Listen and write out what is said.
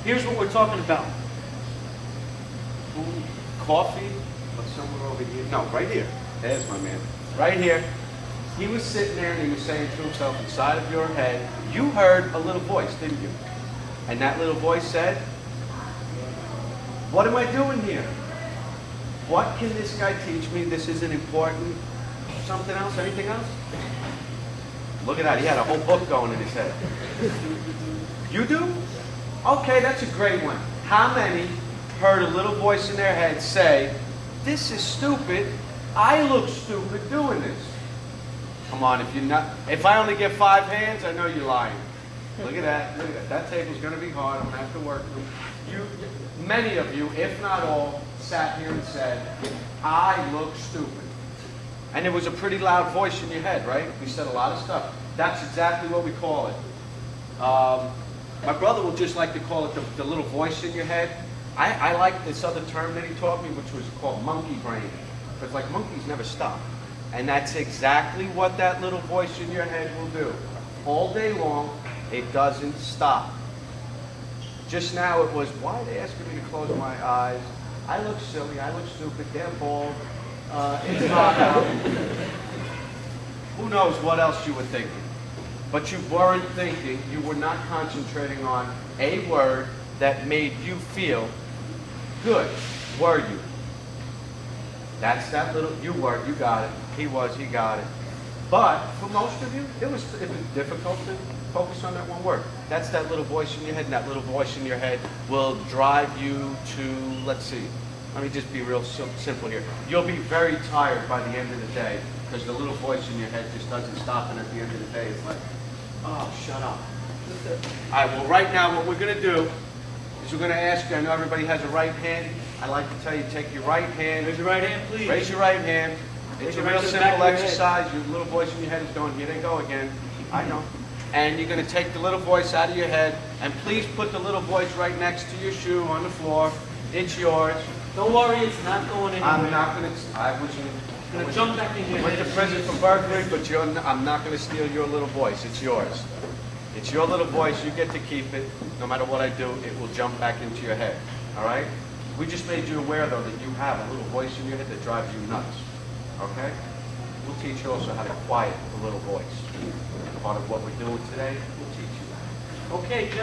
Here's what we're talking about. Coffee, or somewhere over here. No, right here. There's my man. Right here. He was sitting there and he was saying to himself, inside of your head, you heard a little voice, didn't you? And that little voice said, what am I doing here? What can this guy teach me? This isn't important. Something else? Anything else? Look at that. He had a whole book going in his head. You do? Okay, that's a great one. How many heard a little voice in their head say, this is stupid. I look stupid doing this. Come on, if I only get 5 hands, I know you're lying. Look at that. Look at that. That table's going to be hard. I'm going to have to work through. Many of you, if not all, sat here and said, I look stupid. And it was a pretty loud voice in your head, right? We said a lot of stuff. That's exactly what we call it. My brother would just like to call it the little voice in your head. I like this other term that he taught me, which was called monkey brain. Because like monkeys never stop. And that's exactly what that little voice in your head will do. All day long, it doesn't stop. Just now it was, why are they asking me to close my eyes? I look silly, I look stupid, they're bald, it's hot out. Who knows what else you were thinking? But you weren't thinking, you were not concentrating on a word that made you feel good, were you? That's that little, you were, you got it. He was, he got it. But for most of you, it was difficult to focus on that one word. That's that little voice in your head, and that little voice in your head will drive you to, let's see, let me just be real simple here. You'll be very tired by the end of the day because the little voice in your head just doesn't stop, and at the end of the day, it's like, oh, shut up. All right, well, right now, what we're going to do is we're going to ask you, I know everybody has a right hand. I like to tell you, take your right hand. Raise your right hand, please. Raise your right hand. It's a real simple exercise. Your little voice in your head is going, here they go again. I know. And you're going to take the little voice out of your head, and please put the little voice right next to your shoe on the floor. It's yours. Don't worry, it's not going anywhere. I'm not going to, Going to jump back in your went head. to prison for burglary, but I'm not going to steal your little voice. It's yours. It's your little voice. You get to keep it. No matter what I do, it will jump back into your head. All right? We just made you aware, though, that you have a little voice in your head that drives you nuts. Okay? We'll teach you also how to quiet the little voice. Part of what we're doing today, we'll teach you that. Okay,